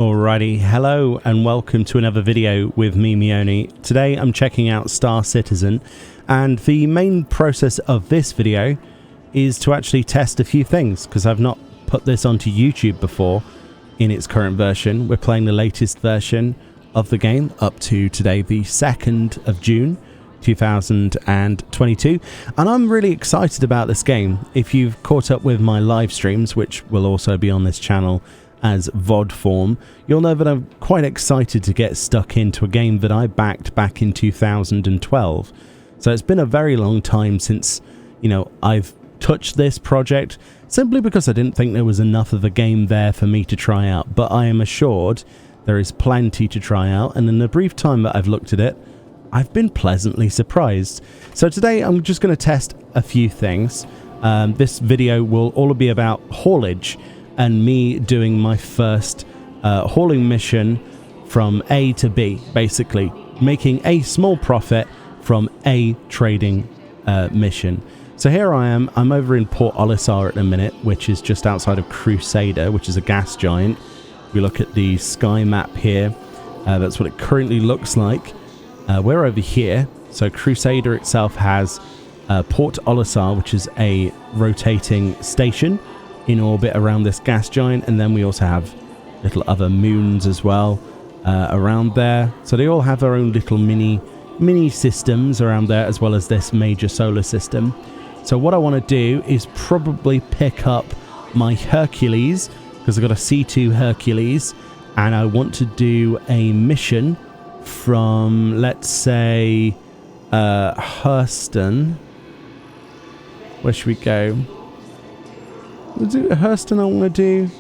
Alrighty, hello and welcome to another video with me, Mioni. Today I'm checking out Star Citizen, and the main process of this video is to actually test a few things, because I've not put this onto YouTube before in its current version. We're playing the latest version of the game up to today, the 2nd of June 2022, and I'm really excited about this game. If you've caught up with my live streams, which will also be on this channel as VOD form, you'll know that I'm quite excited to get stuck into a game that I backed back in 2012. So it's been a very long time since, I've touched this project, simply because I didn't think there was enough of a game there for me to try out. But I am assured there is plenty to try out, and in the brief time that I've looked at it, I've been pleasantly surprised. So today I'm just going to test a few things. This video will all be about haulage and me doing my first hauling mission from A to B, basically making a small profit from a trading mission. So here I am, I'm over in Port Olisar at the minute, which is just outside of Crusader, which is a gas giant. If we look at the sky map here, that's what it currently looks like. We're over here, so Crusader itself has Port Olisar, which is a rotating station in orbit around this gas giant, and then we also have little other moons as well around there. So they all have their own little mini systems around there, as well as this major solar system. So what I want to do is probably pick up my Hercules, because I've got a C2 Hercules, and I want to do a mission from, let's say, Hurston. Where should we go? Is it Hurston I want to do?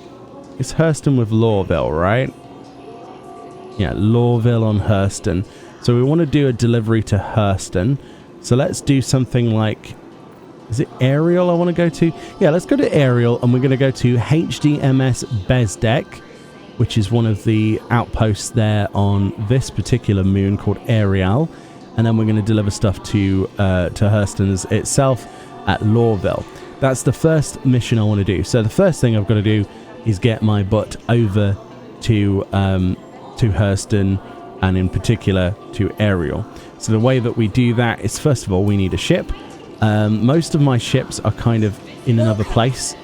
It's Hurston with Lorville, right? Yeah, Lorville on Hurston. So we want to do a delivery to Hurston. So let's do something like... Is it Ariel I want to go to? Yeah, let's go to Ariel, and we're going to go to HDMS Bezdek, which is one of the outposts there on this particular moon called Ariel. And then we're going to deliver stuff to Hurston's itself at Lorville. That's the first mission I want to do. So the first thing I've got to do is get my butt over to Hurston, and in particular to Ariel. So the way that we do that is, first of all, we need a ship. Most of my ships are kind of in another place.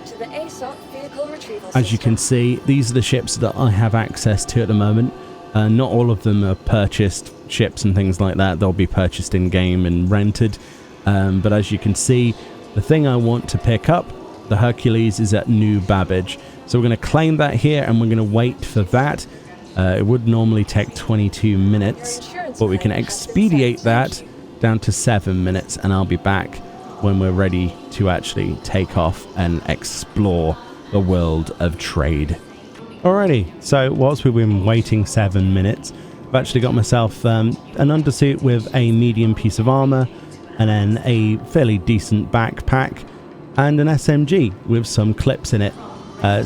As you can see, these are the ships that I have access to at the moment. Not all of them are purchased ships and things like that. They'll be purchased in-game and rented. But as you can see, the thing I want to pick up, the Hercules, is at New Babbage. So we're going to claim that here, and we're going to wait for that. It would normally take 22 minutes, but we can expedite that down to 7 minutes, and I'll be back when we're ready to actually take off and explore the world of trade. Alrighty, so whilst we've been waiting 7 minutes, I've actually got myself an undersuit with a medium piece of armor, and then a fairly decent backpack, and an SMG with some clips in it,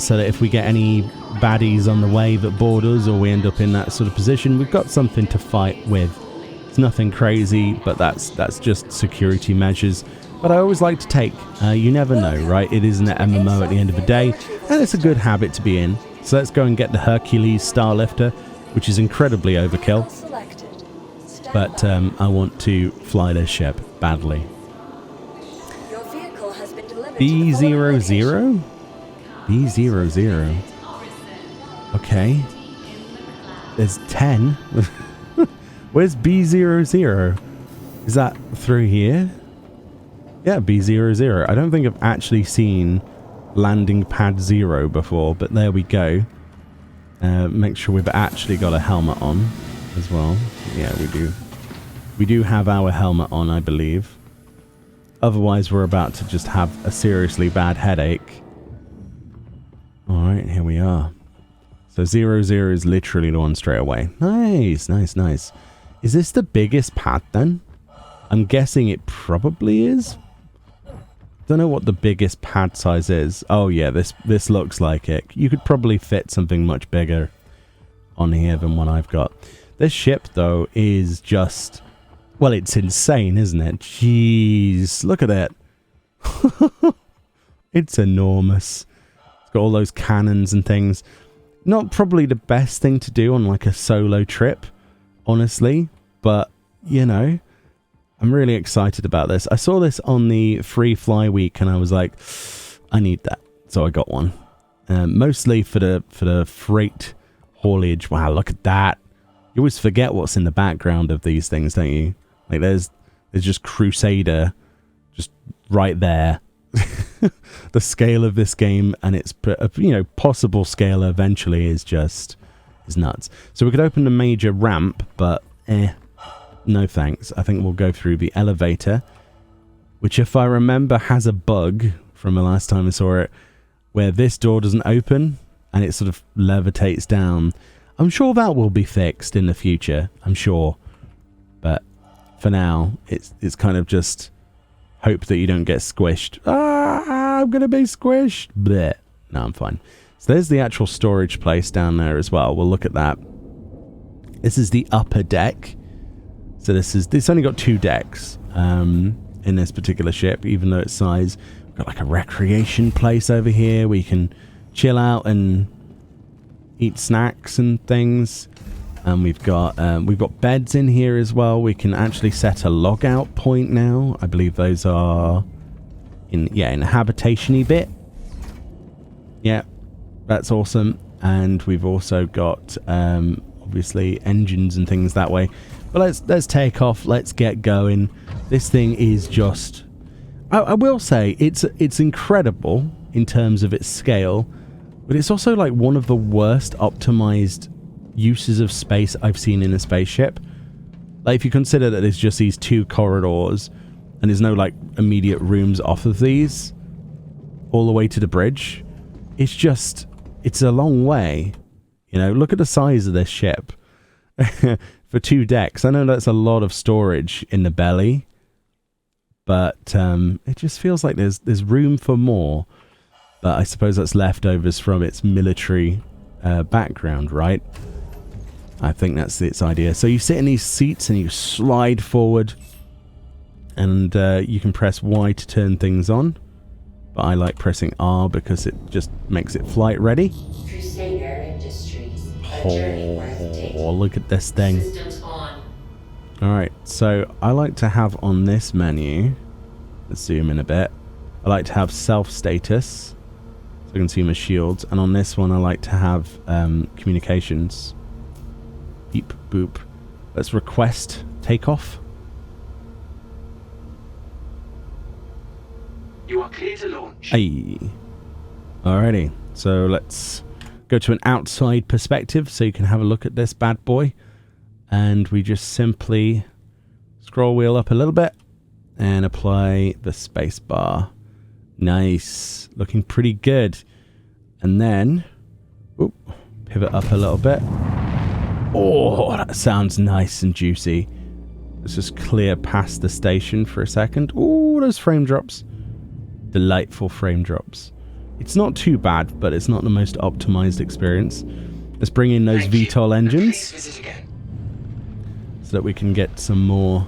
so that if we get any baddies on the way that board us, or we end up in that sort of position, we've got something to fight with. It's nothing crazy, but that's just security measures. But I always like to take. You never know, right? It is an MMO at the end of the day, and it's a good habit to be in. So let's go and get the Hercules Starlifter, which is incredibly overkill. But I want to fly this ship badly. B00? B00. Okay. There's 10. Where's B00? Is that through here? Yeah, B00. I don't think I've actually seen landing pad 0 before, but there we go. Make sure we've actually got a helmet on as well. Yeah, we do. We do have our helmet on, I believe. Otherwise, we're about to just have a seriously bad headache. Alright, here we are. So 00 is literally the one straight away. Nice, nice, nice. Is this the biggest pad then? I'm guessing it probably is. Don't know what the biggest pad size is. Oh yeah, this looks like it. You could probably fit something much bigger on here than what I've got. This ship though is just, well, it's insane, isn't it? Jeez, look at it. It's enormous. It's got all those cannons and things. Not probably the best thing to do on like a solo trip, honestly, but you know, I'm really excited about this. I saw this on the free fly week and I was like, I need that. So I got one. Mostly for the freight haulage. Wow, look at that. You always forget what's in the background of these things, don't you? Like there's just Crusader just right there. The scale of this game and its possible scale eventually is nuts. So we could open the major ramp, but no thanks. I think we'll go through the elevator, which if I remember has a bug from the last time I saw it, where this door doesn't open and it sort of levitates down. I'm sure that will be fixed in the future, I'm sure. But for now, it's kind of just hope that you don't get squished. I'm going to be squished. Blech. No, I'm fine. So there's the actual storage place down there as well. We'll look at that. This is the upper deck. So this only got 2 decks in this particular ship, even though its size. We've got like a recreation place over here where you can chill out and eat snacks and things. And we've got beds in here as well. We can actually set a logout point now. I believe those are in a habitation-y bit. Yeah, that's awesome. And we've also got obviously engines and things that way. But let's take off. Let's get going. This thing is just, I will say it's incredible in terms of its scale, but it's also like one of the worst optimized uses of space I've seen in a spaceship. Like if you consider that there's just these 2 corridors and there's no like immediate rooms off of these all the way to the bridge, it's a long way. You know, look at the size of this ship. For 2 decks. I know that's a lot of storage in the belly, but it just feels like there's room for more. But I suppose that's leftovers from its military background, right? I think that's its idea. So you sit in these seats and you slide forward, and you can press Y to turn things on. But I like pressing R because it just makes it flight ready. Crusader Industries. Oh, look at this thing. Systems on. Alright, so I like to have on this menu, let's zoom in a bit, I like to have self-status, so I can see my shields, and on this one I like to have communications. Beep, boop. Let's request takeoff. You are clear to launch. Hey. Alrighty, so let's go to an outside perspective so you can have a look at this bad boy. And we just simply scroll wheel up a little bit and apply the space bar. Nice. Looking pretty good. And then pivot up a little bit. Oh, that sounds nice and juicy. Let's just clear past the station for a second. Oh, those frame drops. Delightful frame drops. It's not too bad, but it's not the most optimized experience. Let's bring in those VTOL engines so that we can get some more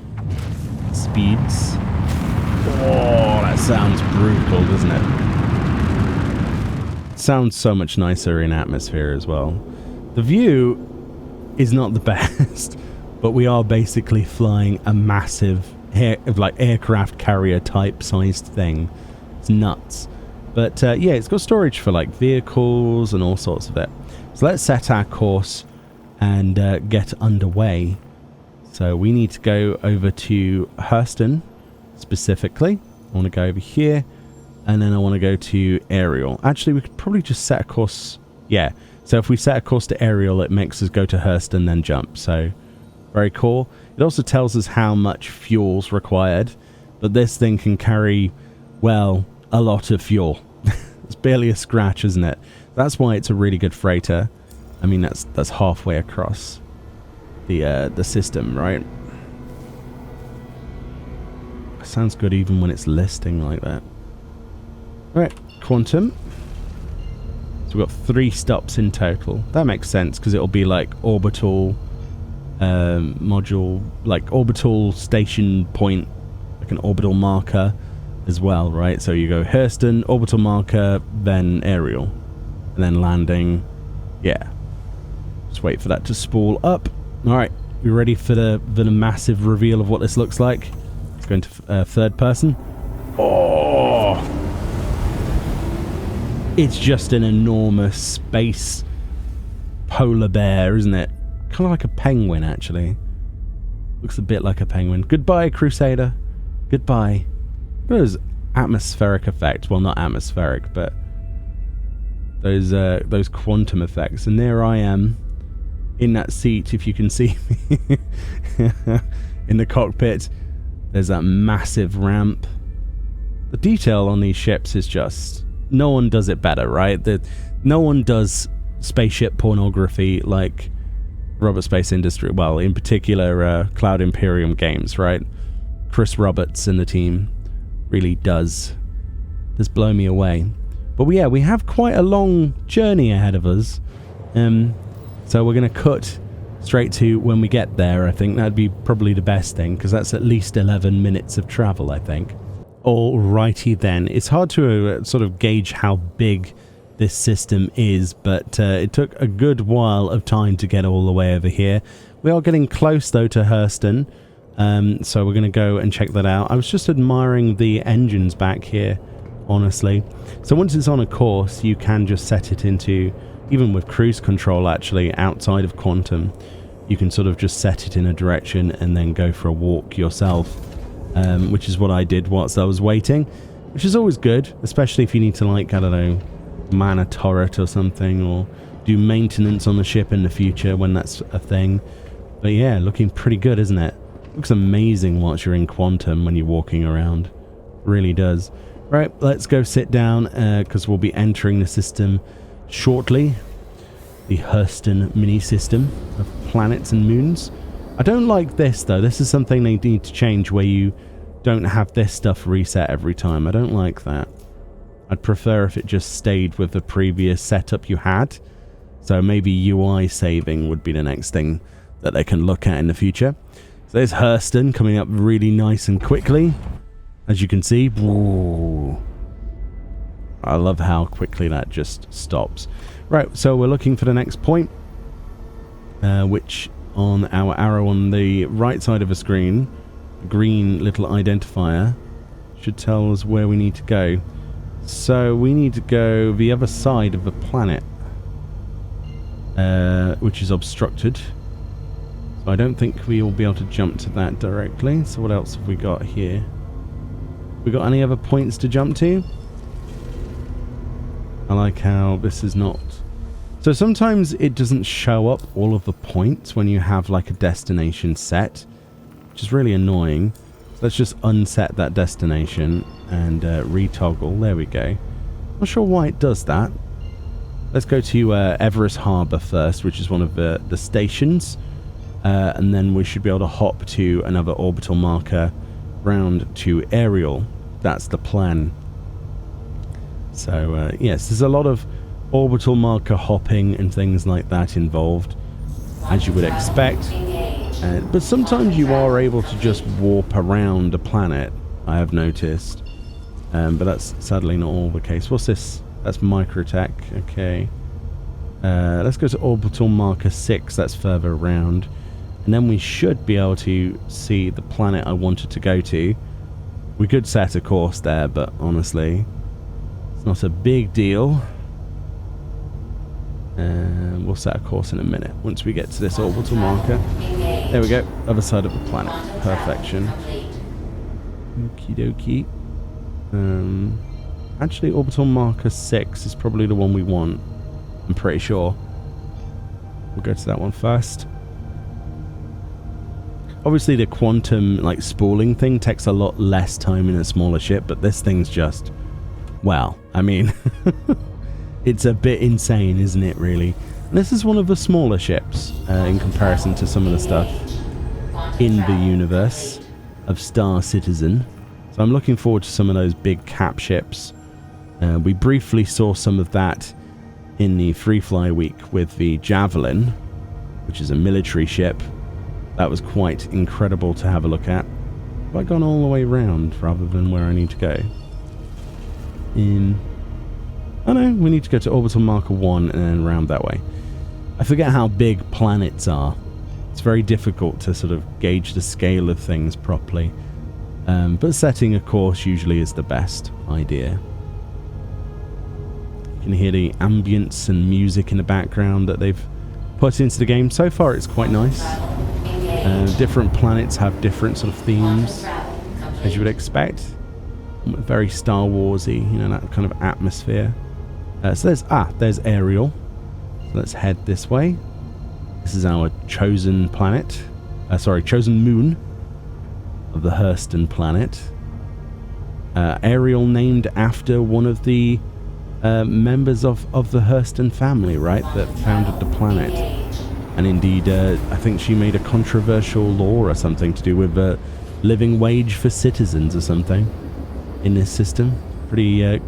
speeds. Oh, that sounds brutal, doesn't it? It sounds so much nicer in atmosphere as well. The view is not the best, but we are basically flying a massive aircraft carrier type sized thing. It's nuts. But yeah, it's got storage for like vehicles and all sorts of it. So let's set our course and get underway. So we need to go over to Hurston specifically. I want to go over here, and then I want to go to Ariel. Actually, we could probably just set a course. Yeah, so if we set a course to Ariel, it makes us go to Hurston, then jump. So very cool. It also tells us how much fuel's required, but this thing can carry, well, a lot of fuel. It's barely a scratch, isn't it? That's why it's a really good freighter. I mean, that's halfway across the system, right? Sounds good even when it's listing like that. Alright, Quantum. So we've got 3 stops in total. That makes sense because it'll be like orbital module, like orbital station point, like an orbital marker as well, right? So you go Hurston, orbital marker, then Ariel, and then landing, Yeah. Just wait for that to spool up. Alright, we ready for the massive reveal of what this looks like? Let's go into third person. Oh! It's just an enormous space polar bear, isn't it? Kind of like a penguin, actually. Looks a bit like a penguin. Goodbye, Crusader. Goodbye. Those atmospheric effects. Well, not atmospheric, but those quantum effects. And there I am in that seat, if you can see me, in the cockpit. There's that massive ramp. The detail on these ships is just... no one does it better, right? No one does spaceship pornography like Robert Space Industry. Well, in particular, Cloud Imperium Games, right? Chris Roberts and the team really does blow me away. But yeah, we have quite a long journey ahead of us. So we're going to cut straight to when we get there. I think that'd be probably the best thing, because that's at least 11 minutes of travel, I think. Alrighty then. It's hard to sort of gauge how big this system is, but it took a good while of time to get all the way over here. We are getting close though to Hurston, so we're going to go and check that out. I was just admiring the engines back here, honestly. So once it's on a course, you can just set it into, even with cruise control actually, outside of quantum, you can sort of just set it in a direction and then go for a walk yourself, which is what I did whilst I was waiting, which is always good, especially if you need to, like, I don't know, man a turret or something, or do maintenance on the ship in the future when that's a thing. But yeah, looking pretty good, isn't it? Looks amazing once you're in quantum when you're walking around. Really does. Right, let's go sit down, because we'll be entering the system shortly. The Hurston mini system of planets and moons. I don't like this though. This is something they need to change, where you don't have this stuff reset every time. I don't like that. I'd prefer if it just stayed with the previous setup you had. So maybe UI saving would be the next thing that they can look at in the future. So there's Hurston coming up really nice and quickly. As you can see. Whoa. I love how quickly that just stops. Right, so we're looking for the next point, which on our arrow on the right side of the screen, the green little identifier, should tell us where we need to go. So we need to go the other side of the planet, which is obstructed. So I don't think we will be able to jump to that directly. So what else have we got here? We got any other points to jump to? I like how this is not... So sometimes it doesn't show up all of the points when you have like a destination set, which is really annoying. So let's just unset that destination and retoggle. There we go. Not sure why it does that. Let's go to Everest Harbour first, which is one of the stations. And then we should be able to hop to another orbital marker round to Ariel. That's the plan. So yes, there's a lot of orbital marker hopping and things like that involved, as you would expect. But sometimes you are able to just warp around a planet, I have noticed. But that's sadly not all the case. What's this? That's microtech. Okay. Let's go to orbital marker 6. That's further around. And then we should be able to see the planet I wanted to go to. We could set a course there, but honestly, it's not a big deal. We'll set a course in a minute once we get to this orbital marker. There we go. Other side of the planet. Perfection. Okie dokie. Actually, orbital marker 6 is probably the one we want. I'm pretty sure. We'll go to that one first. Obviously, the quantum like spooling thing takes a lot less time in a smaller ship, but this thing's just... well, I mean... it's a bit insane, isn't it, really? And this is one of the smaller ships in comparison to some of the stuff in the universe of Star Citizen. So I'm looking forward to some of those big cap ships. We briefly saw some of that in the Free Fly week with the Javelin, which is a military ship. That was quite incredible to have a look at. Have I gone all the way round rather than where I need to go? Oh no, we need to go to orbital marker 1 and then round that way. I forget how big planets are. It's very difficult to sort of gauge the scale of things properly. But setting a course usually is the best idea. You can hear the ambience and music in the background that they've put into the game. So far it's quite nice. Different planets have different sort of themes, as you would expect. Very Star Warsy, you know, that kind of atmosphere. So there's Ariel. So let's head this way. This is our chosen planet. Chosen moon of the Hurston planet. Ariel named after one of the members of the Hurston family, right, that founded the planet. And indeed, I think she made a controversial law or something to do with a living wage for citizens or something in this system. Pretty, yeah.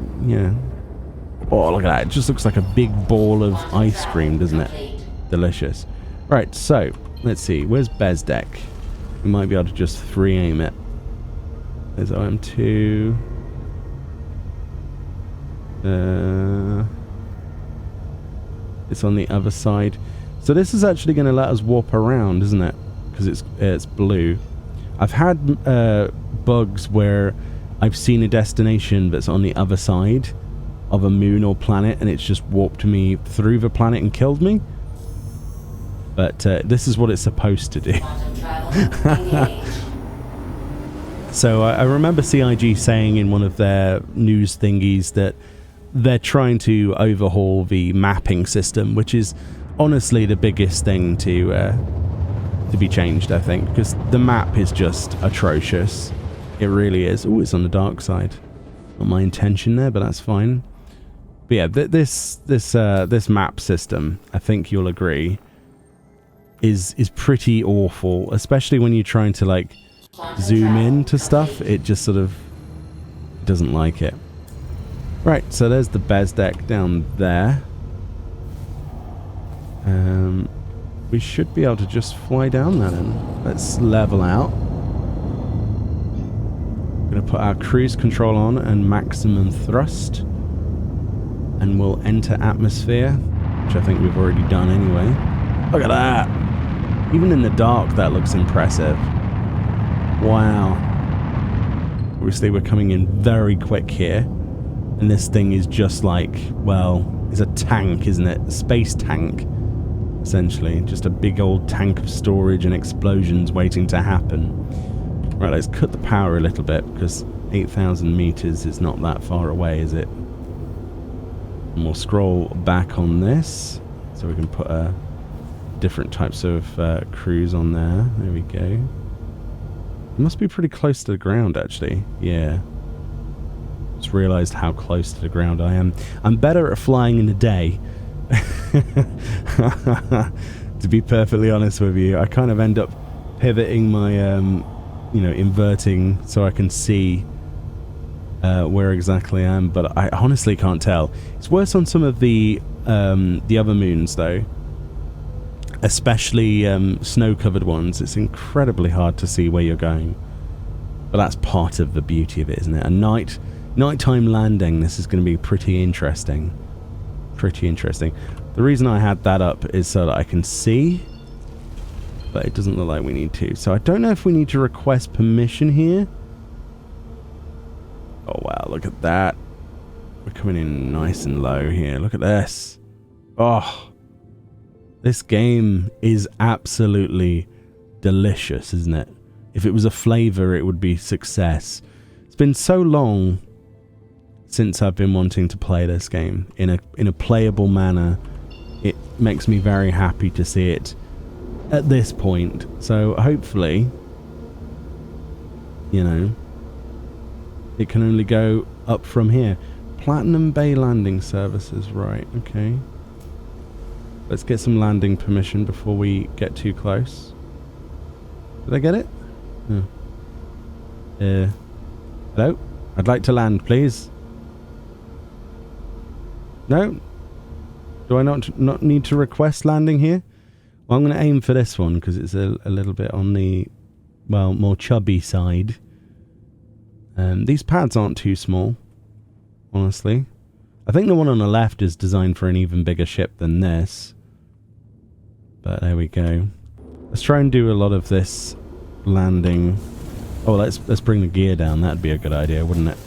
Oh, look at that. It just looks like a big ball of ice cream, doesn't it? Delicious. Right, so, let's see. Where's Bezdek? We might be able to just 3-aim it. There's OM2. It's on the other side. So this is actually going to let us warp around, isn't it? Because it's blue. I've had bugs where I've seen a destination that's on the other side of a moon or planet, and it's just warped me through the planet and killed me. But this is what it's supposed to do. So I remember CIG saying in one of their news thingies that they're trying to overhaul the mapping system, which is honestly the biggest thing to be changed, I think, because the map is just atrocious. It really is. Oh, it's on the dark side. Not my intention there, but that's fine. But yeah, this map system, I think you'll agree, is pretty awful, especially when you're trying to like zoom in to stuff. It just sort of doesn't like it. Right, so there's the Bezdek down there. We should be able to just fly down there then. Let's level out. I'm going to put our cruise control on and maximum thrust. And we'll enter atmosphere, which I think we've already done anyway. Look at that! Even in the dark, that looks impressive. Wow. Obviously, we're coming in very quick here. And this thing is just like, well, it's a tank, isn't it? A space tank. Essentially, just a big old tank of storage and explosions waiting to happen. Right, let's cut the power a little bit, because 8,000 meters is not that far away, is it? And we'll scroll back on this, so we can put different types of cruise on there. There we go. It must be pretty close to the ground, actually. Yeah. Just realised how close to the ground I am. I'm better at flying in the day. To be perfectly honest with you, I kind of end up pivoting my, inverting so I can see where exactly I am, but I honestly can't tell. It's worse on some of the other moons, though, especially snow-covered ones. It's incredibly hard to see where you're going, but that's part of the beauty of it, isn't it? A nighttime landing. This is going to be pretty interesting. Pretty interesting. The reason I had that up is so that I can see, but it doesn't look like we need to. So I don't know if we need to request permission here. Oh wow, look at that. We're coming in nice and low here. Look at this. Oh, this game is absolutely delicious, isn't it? If it was a flavor, it would be success. It's been so long since I've been wanting to play this game in a playable manner. It makes me very happy to see it at this point. So hopefully, it can only go up from here. Platinum Bay landing services, right? Okay. Let's get some landing permission before we get too close. Did I get it? Oh. Hello? I'd like to land, please. No? Do I not need to request landing here? Well, I'm going to aim for this one because it's a little bit on the, well, more chubby side. These pads aren't too small, honestly. I think the one on the left is designed for an even bigger ship than this. But there we go. Let's try and do a lot of this landing. Oh, let's bring the gear down. That'd be a good idea, wouldn't it?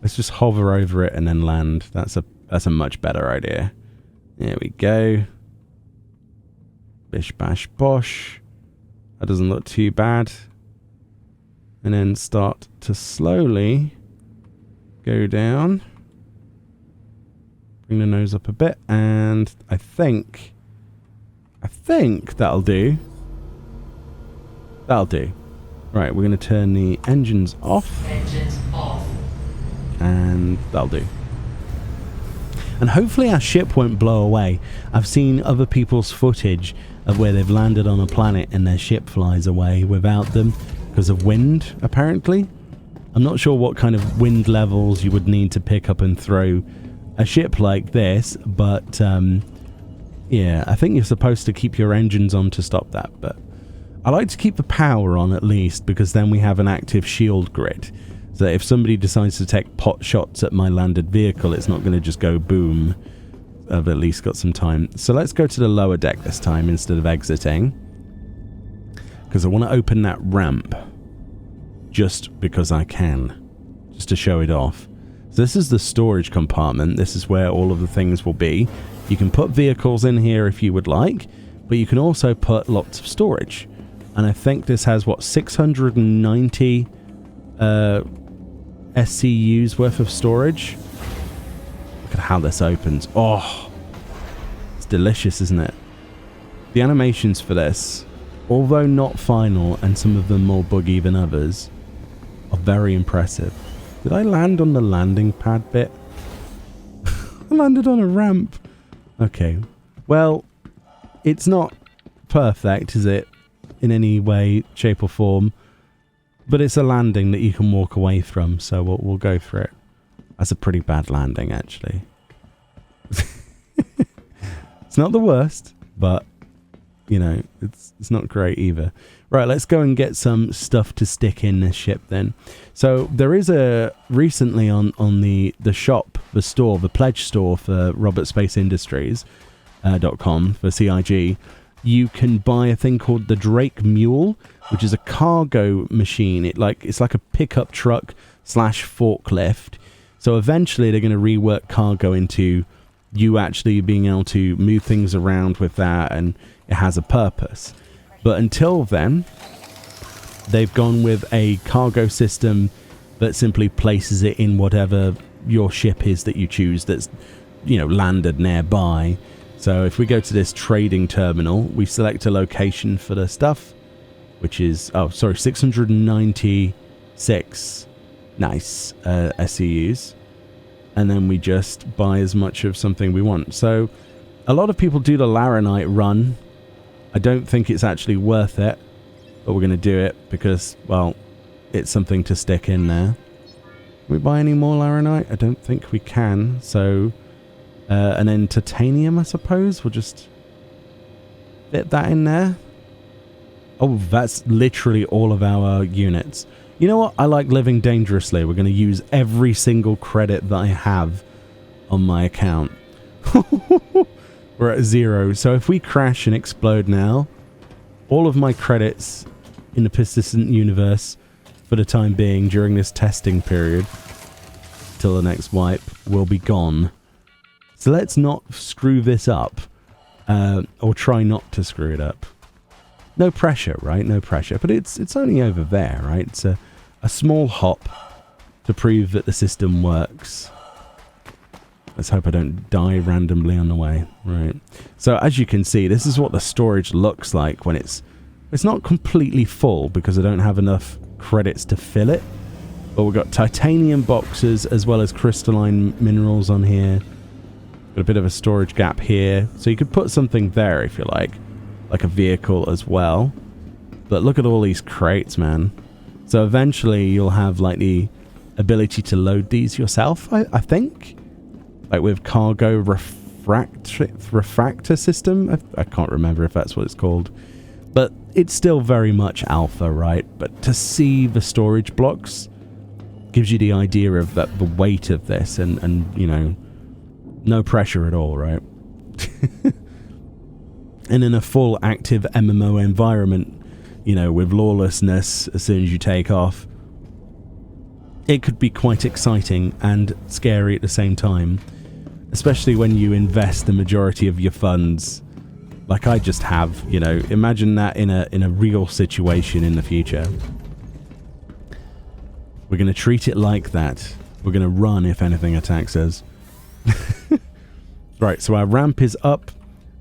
Let's just hover over it and then land. That's a much better idea. There we go. Bish bash bosh. That doesn't look too bad. And then start to slowly go down. Bring the nose up a bit, and I think that'll do. That'll do. Right, we're going to turn the engines off. Engines off. And that'll do. And hopefully our ship won't blow away. I've seen other people's footage of where they've landed on a planet and their ship flies away without them because of wind, apparently. I'm not sure what kind of wind levels you would need to pick up and throw a ship like this, but yeah, I think you're supposed to keep your engines on to stop that, but I like to keep the power on at least, because then we have an active shield grid. So if somebody decides to take pot shots at my landed vehicle, it's not going to just go boom. I've at least got some time. So let's go to the lower deck this time instead of exiting, because I want to open that ramp just because I can, just to show it off. So this is the storage compartment. This is where all of the things will be. You can put vehicles in here if you would like, but you can also put lots of storage. And I think this has, what, 690 SCUs worth of storage? Look at how this opens. Oh, it's delicious, isn't it? The animations for this, although not final, and some of them more buggy than others, are very impressive. Did I land on the landing pad bit? I landed on a ramp. Okay. Well, it's not perfect, is it? In any way, shape or form. But it's a landing that you can walk away from, so we'll go for it. That's a pretty bad landing, actually. It's not the worst, but, you know, it's not great either. Right, let's go and get some stuff to stick in this ship then. So there is a, recently on the shop, the store, the pledge store for robertspaceindustries.com for CIG, you can buy a thing called the Drake Mule, which is a cargo machine. It's like a pickup truck / forklift. So eventually they're going to rework cargo into you actually being able to move things around with that, and it has a purpose. But until then, they've gone with a cargo system that simply places it in whatever your ship is that you choose that's, you know, landed nearby. So if we go to this trading terminal, we select a location for the stuff, which is, 696 nice SCUs. And then we just buy as much of something we want. So a lot of people do the Laranite run. I don't think it's actually worth it, but we're going to do it because, well, it's something to stick in there. Can we buy any more Laranite? I don't think we can. So, and then titanium, I suppose. We'll just fit that in there. Oh, that's literally all of our units. You know what? I like living dangerously. We're going to use every single credit that I have on my account. We're at 0. So if we crash and explode now, all of my credits in the persistent universe for the time being during this testing period till the next wipe will be gone. So let's not screw this up, or try not to screw it up. No pressure, right? No pressure. But it's only over there, right? It's a small hop to prove that the system works. Let's hope I don't die randomly on the way. Right. So as you can see, this is what the storage looks like when it's not completely full because I don't have enough credits to fill it. But we've got titanium boxes as well as crystalline minerals on here. Got a bit of a storage gap here. So you could put something there if you like a vehicle as well. But look at all these crates, man. So eventually you'll have like the ability to load these yourself, I think. Like with cargo refractor system. I can't remember if that's what it's called. But it's still very much alpha, right? But to see the storage blocks gives you the idea of the weight of this and you know, no pressure at all, right? And in a full active MMO environment, you know, with lawlessness as soon as you take off, it could be quite exciting and scary at the same time, especially when you invest the majority of your funds like I just have. You know, imagine that in a real situation in the future. We're going to treat it like that. We're going to run if anything attacks us. Right, so our ramp is up.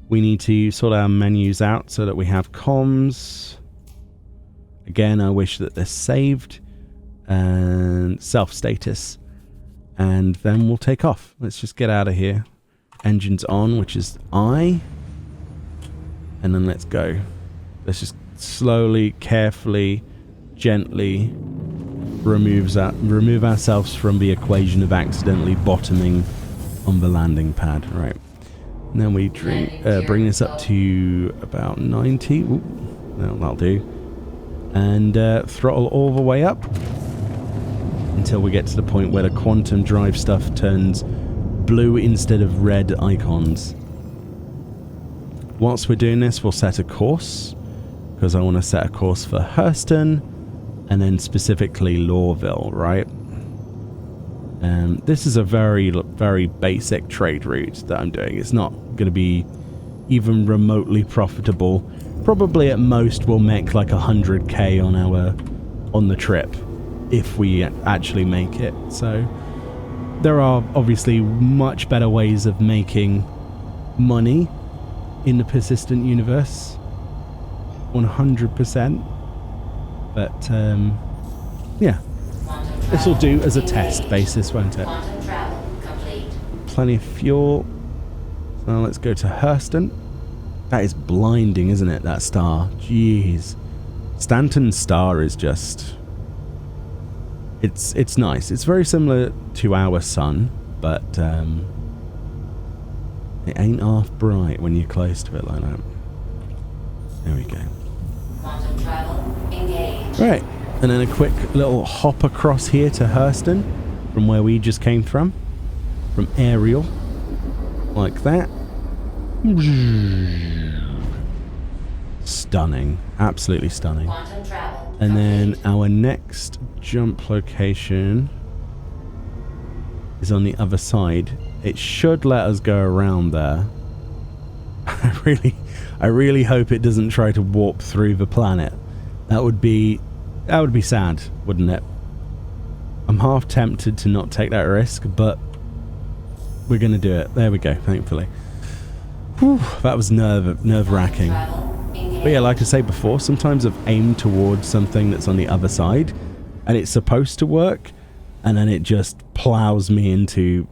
We need to sort our menus out so that we have comms. Again, I wish that they're saved. And self-status. And then we'll take off. Let's just get out of here. Engines on, which is I. And then let's go. Let's just slowly, carefully, gently remove ourselves from the equation of accidentally bottoming on the landing pad. Right. And then we bring this up to about 90. Ooh, no, that'll do. And throttle all the way up until we get to the point where the quantum drive stuff turns blue instead of red icons. Whilst we're doing this, we'll set a course, because I want to set a course for Hurston and then specifically Lorville, right? This is a very, very basic trade route that I'm doing. It's not going to be even remotely profitable. Probably at most we'll make like 100k on the trip if we actually make it. So there are obviously much better ways of making money in the persistent universe, 100%. But yeah, this will do as a test basis, won't it? Plenty of fuel. So let's go to Hurston. That is blinding, isn't it, that star? Jeez. Stanton's star is just... It's nice. It's very similar to our sun, but it ain't half bright when you're close to it like that. There we go. Quantum travel engaged. Right, and then a quick little hop across here to Hurston from where we just came from Ariel, like that. Stunning, absolutely stunning. Quantum travel And then complete. our next jump location is on the other side. It should let us go around there. I really hope it doesn't try to warp through the planet. That would be sad, wouldn't it? I'm half tempted to not take that risk, but we're going to do it. There we go, thankfully. Whew, that was nerve-wracking. But yeah, like I say before, sometimes I've aimed towards something that's on the other side, and it's supposed to work, and then it just plows me into,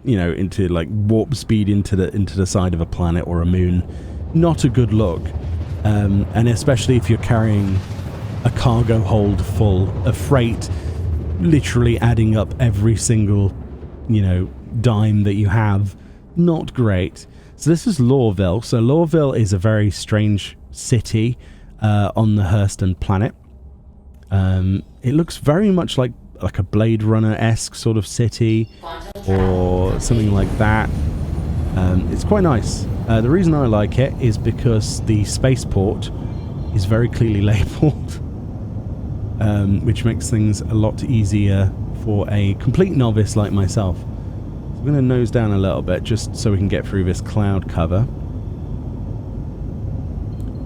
you know, into like warp speed into the side of a planet or a moon. Not a good look, and especially if you're carrying a cargo hold full of freight, literally adding up every single, you know, dime that you have. Not great. So this is Lorville. So Lorville is a very strange city on the Hurston planet. It looks very much like a Blade Runner-esque sort of city or something like that. It's quite nice. The reason I like it is because the spaceport is very clearly labelled, which makes things a lot easier for a complete novice like myself. So I'm going to nose down a little bit just so we can get through this cloud cover.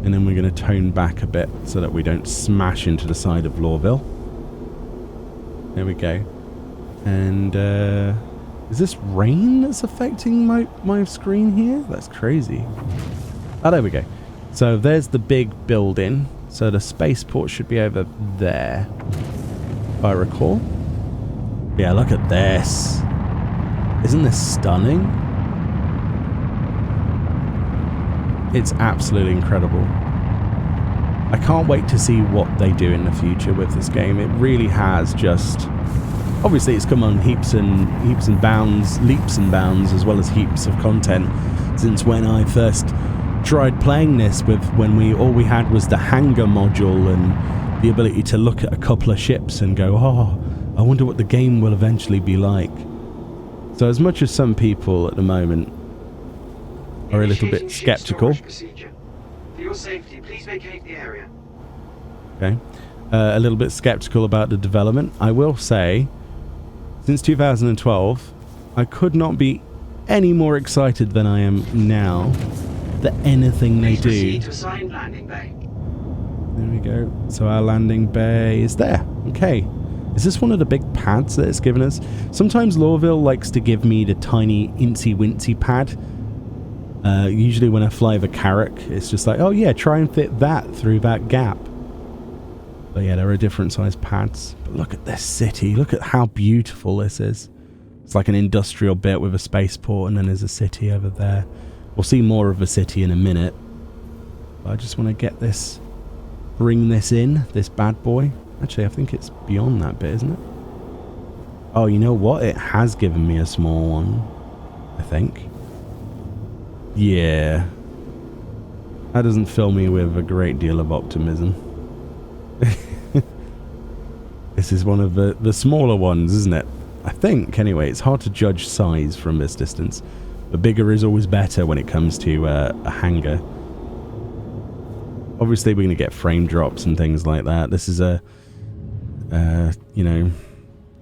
And then we're going to tone back a bit so that we don't smash into the side of Lorville. There we go. And is this rain that's affecting my screen here? That's crazy. Oh, there we go. So there's the big building. So the spaceport should be over there, if I recall. Yeah, look at this. Isn't this stunning? It's absolutely incredible. I can't wait to see what they do in the future with this game. It really has just... Obviously, it's come on leaps and bounds, as well as heaps of content since when I first tried playing this, with when all we had was the hangar module and the ability to look at a couple of ships and go, oh, I wonder what the game will eventually be like. So as much as some people at the moment are a little bit skeptical, For your safety, please vacate the area. Okay. A little bit skeptical about the development. I will say, since 2012, I could not be any more excited than I am now for anything they Please do. proceed to assigned landing bay. There we go. So our landing bay is there. Okay. Is this one of the big pads that it's given us? Sometimes Lorville likes to give me the tiny incy-wincy pad. Usually when I fly the Carrack, it's just like, oh yeah, try and fit that through that gap. But yeah, there are different size pads. But look at this city. Look at how beautiful this is. It's like an industrial bit with a spaceport, and then there's a city over there. We'll see more of the city in a minute. But I just want to get this, bring this in, this bad boy. Actually, I think it's beyond that bit, isn't it? Oh, you know what? It has given me a small one, I think. Yeah. That doesn't fill me with a great deal of optimism. This is one of the smaller ones, isn't it? I think, anyway. It's hard to judge size from this distance. But bigger is always better when it comes to a hangar. Obviously, we're going to get frame drops and things like that. This is you know,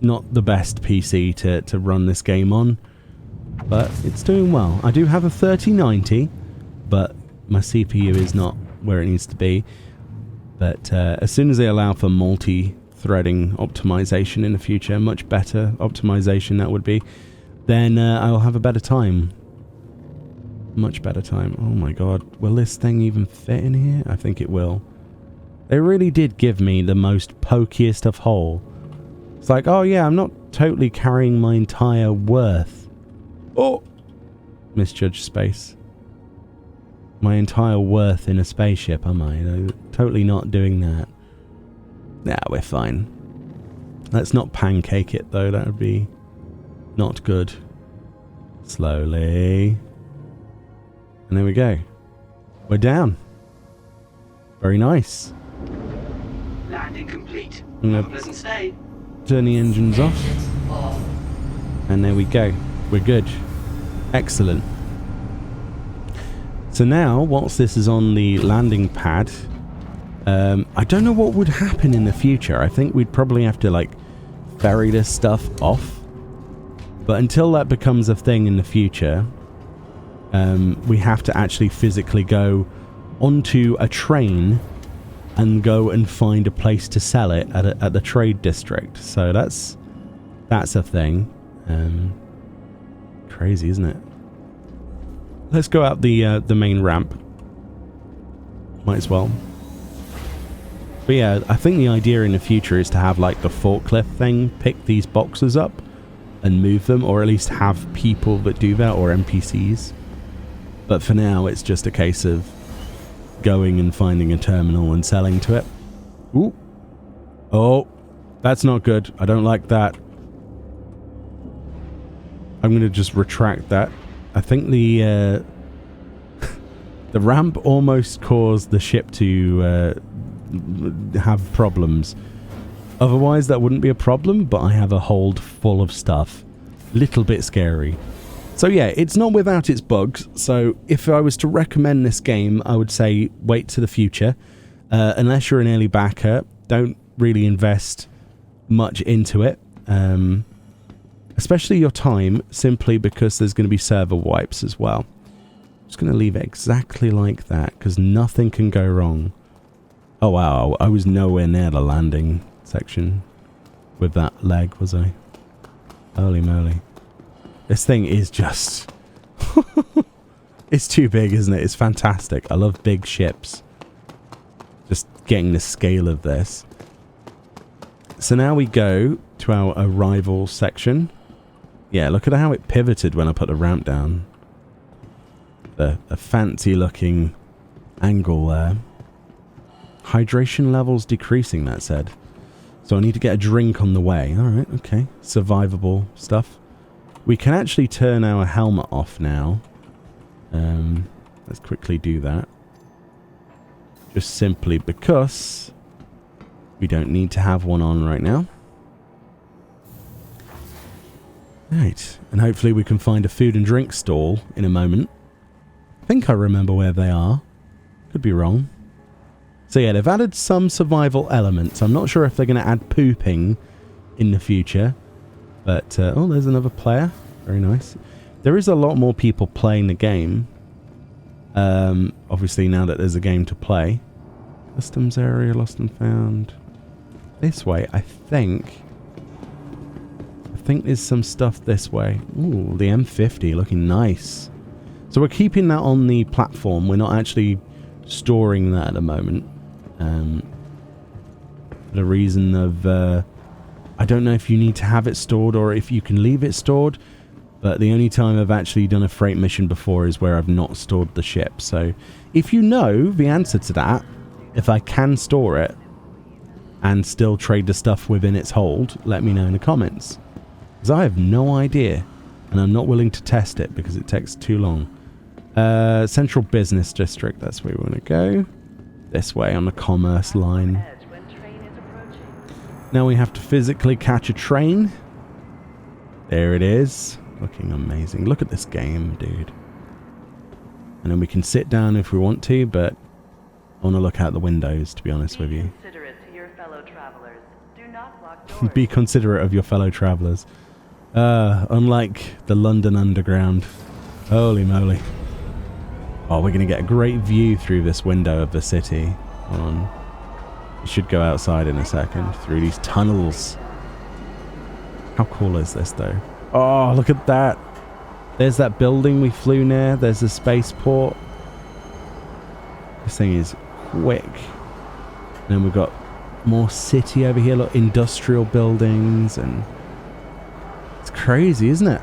not the best PC to run this game on. But it's doing well. I do have a 3090, but my CPU is not where it needs to be. But as soon as they allow for multi-threading optimization in the future, much better optimization that would be, then I'll have a better time. Much better time. Oh my god, will this thing even fit in here? I think it will. They really did give me the most pokiest of hole. It's like, oh yeah, I'm not totally carrying my entire worth. Oh! Misjudged space. My entire worth in a spaceship, am I? Totally not doing that. Nah, we're fine. Let's not pancake it, though. That would be not good. Slowly. And there we go. We're down. Very nice. Landing complete. I'm Have a gonna pleasant stay. turn the engines off. Engines off. And there we go. We're good. Excellent. So now, whilst this is on the landing pad, I don't know what would happen in the future. I think we'd probably have to, like, ferry this stuff off. But until that becomes a thing in the future, we have to actually physically go onto a train and go and find a place to sell it at the trade district. So that's a thing. Crazy, isn't it? Let's go out the main ramp. Might as well. But yeah, I think the idea in the future is to have like the forklift thing pick these boxes up and move them, or at least have people that do that, or NPCs. But for now, it's just a case of going and finding a terminal and selling to it. Ooh. Oh, that's not good. I don't like that. I'm going to just retract that. I think the ramp almost caused the ship to have problems. Otherwise, that wouldn't be a problem, but I have a hold full of stuff. Little bit scary. So yeah, it's not without its bugs. So if I was to recommend this game, I would say wait to the future. Unless you're an early backer, don't really invest much into it. Especially your time, simply because there's going to be server wipes as well. Just going to leave it exactly like that, because nothing can go wrong. Oh wow, I was nowhere near the landing section with that leg, was I? Holy moly. This thing is just... It's too big, isn't it? It's fantastic. I love big ships. Just getting the scale of this. So now we go to our arrival section. Yeah, look at how it pivoted when I put the ramp down. A fancy looking angle there. Hydration levels decreasing, that said. So I need to get a drink on the way. Alright, okay. Survivable stuff. We can actually turn our helmet off now. Let's quickly do that. Just simply because we don't need to have one on right now. Right, and hopefully we can find a food and drink stall in a moment. I think I remember where they are. Could be wrong. So yeah, they've added some survival elements. I'm not sure if they're going to add pooping in the future. But, oh, there's another player. Very nice. There is a lot more people playing the game. Obviously, now that there's a game to play. Customs area, lost and found. This way, I think there's some stuff this way. Ooh, the M50 looking nice. So we're keeping that on the platform. We're not actually storing that at the moment. For the reason of, I don't know if you need to have it stored or if you can leave it stored. But the only time I've actually done a freight mission before is where I've not stored the ship. So if you know the answer to that, if I can store it and still trade the stuff within its hold, let me know in the comments. Because I have no idea. And I'm not willing to test it because it takes too long. Central Business District, that's where we want to go. This way on the commerce line. Now we have to physically catch a train. There it is. Looking amazing. Look at this game, dude. And then we can sit down if we want to, but I want to look out the windows, to be honest with you. Be considerate of your fellow travelers. Unlike the London Underground. Holy moly. Oh, we're going to get a great view through this window of the city. Hold on. We should go outside in a second. Through these tunnels. How cool is this, though? Oh, look at that. There's that building we flew near. There's the spaceport. This thing is quick. And then we've got more city over here. Look, industrial buildings. And it's crazy, isn't it?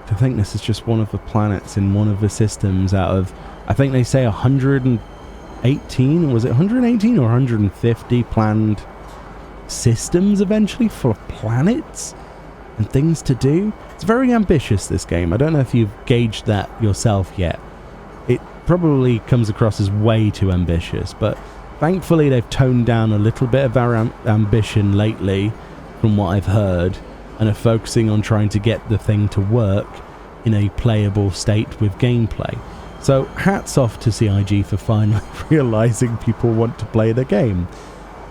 To think this is just one of the planets in one of the systems out of, I think they say 118. Was it 118 or 150 planned systems eventually for planets and things to do? It's very ambitious, this game. I don't know if you've gauged that yourself yet. It probably comes across as way too ambitious, but thankfully they've toned down a little bit of our ambition lately from what I've heard, and are focusing on trying to get the thing to work in a playable state with gameplay. So hats off to CIG for finally realizing people want to play the game.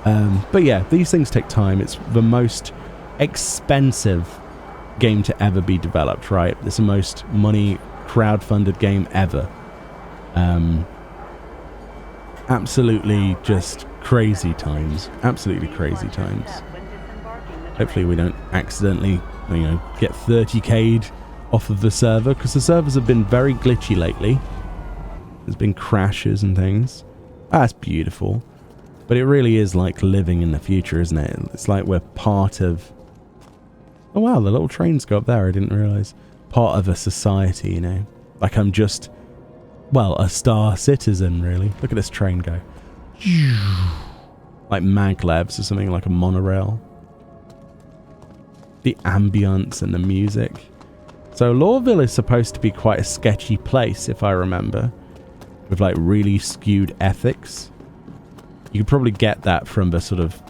But yeah, these things take time. It's the most expensive game to ever be developed, right? It's the most money crowd-funded game ever. Absolutely just crazy times. Absolutely crazy times. Hopefully we don't accidentally, get 30k'd off of the server, because the servers have been very glitchy lately. There's been crashes and things. That's beautiful. But it really is like living in the future, isn't it? It's like we're part of... Oh wow, the little trains go up there, I didn't realise. Part of a society, Like I'm just, well, a star citizen, really. Look at this train go. Like maglevs or something, like a monorail. The ambience and the music. So Lorville is supposed to be quite a sketchy place, if I remember. With like really skewed ethics. You could probably get that from the sort of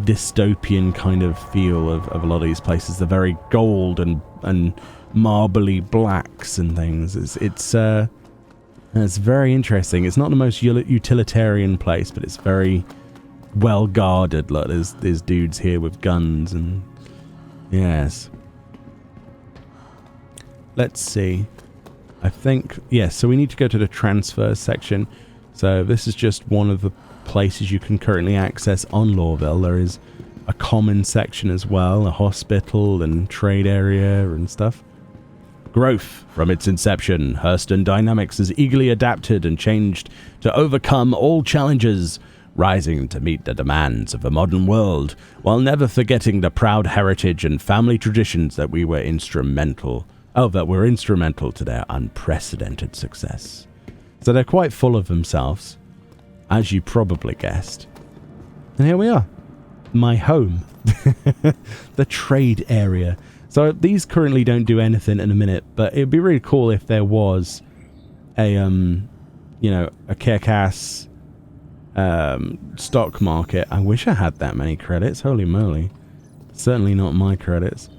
dystopian kind of feel of a lot of these places. They're very gold and marbly blacks and things. It's very interesting. It's not the most utilitarian place, but it's very well guarded. Look, there's dudes here with guns and yes. Let's see. I think yes. So we need to go to the transfer section. So this is just one of the places you can currently access on Lorville. There is a common section as well, a hospital and trade area and stuff. Growth. From its inception, Hurston Dynamics has eagerly adapted and changed to overcome all challenges, rising to meet the demands of a modern world, while never forgetting the proud heritage and family traditions that were instrumental to their unprecedented success. So they're quite full of themselves, as you probably guessed. And here we are. My home. The trade area. So these currently don't do anything in a minute, but it'd be really cool if there was a kick-ass stock market. I wish I had that many credits. Holy moly. Certainly not my credits.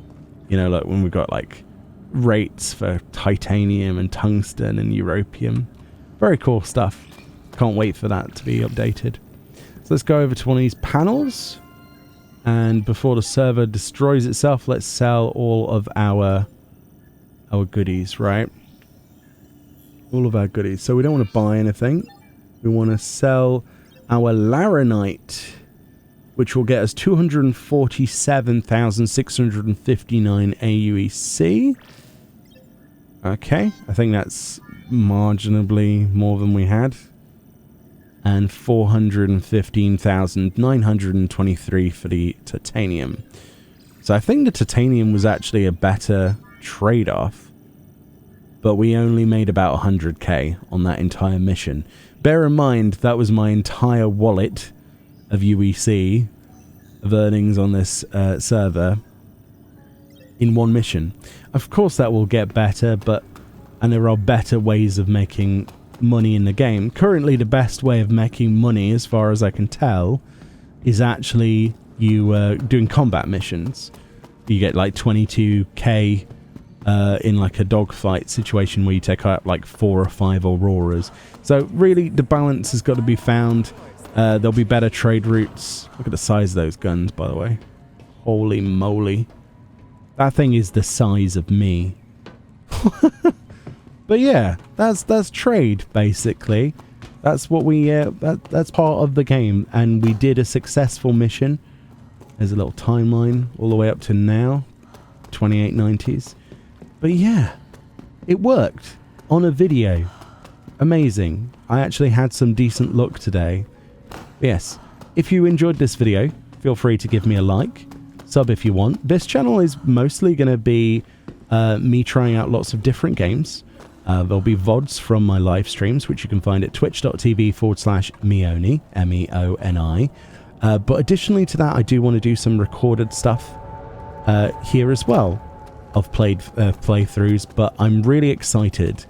Like when we've got like rates for titanium and tungsten and europium. Very cool stuff. Can't wait for that to be updated. So let's go over to one of these panels. And before the server destroys itself, let's sell all of our goodies, right? All of our goodies. So we don't want to buy anything. We want to sell our Laranite, which will get us 247,659 AUEC. Okay, I think that's marginally more than we had. And 415,923 for the titanium. So I think the titanium was actually a better trade-off, but we only made about 100k on that entire mission. Bear in mind, that was my entire wallet of UEC, of earnings on this server, in one mission. Of course that will get better, and there are better ways of making money in the game. Currently, the best way of making money, as far as I can tell, is actually you doing combat missions. You get like 22k in like a dogfight situation where you take out like 4 or 5 Auroras. So really, the balance has got to be found. There'll be better trade routes. Look at the size of those guns, by the way. Holy moly. That thing is the size of me. But yeah, that's trade, basically. That's what we that's part of the game, and we did a successful mission. There's a little timeline all the way up to now, 2890s. But yeah, it worked on a video. Amazing. I actually had some decent luck today. Yes, if you enjoyed this video, feel free to give me a like, sub if you want. This channel is mostly going to be me trying out lots of different games. There'll be VODs from my live streams, which you can find at twitch.tv/Meoni, M-E-O-N-I. But additionally to that, I do want to do some recorded stuff here as well of playthroughs, but I'm really excited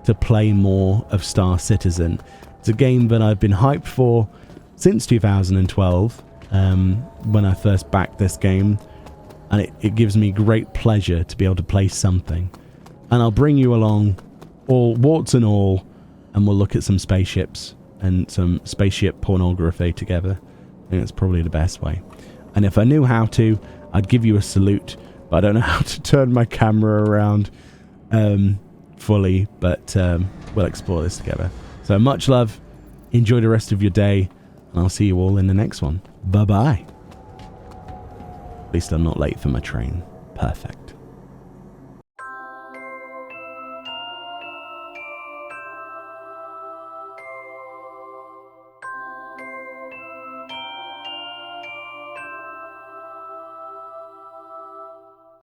to play more of Star Citizen. It's a game that I've been hyped for since 2012, when I first backed this game, and it gives me great pleasure to be able to play something. And I'll bring you along, all warts and all, and we'll look at some spaceships and some spaceship pornography together. I think that's probably the best way. And if I knew how to, I'd give you a salute, but I don't know how to turn my camera around fully, but we'll explore this together. So much love, enjoy the rest of your day, and I'll see you all in the next one. Bye bye. At least I'm not late for my train. Perfect.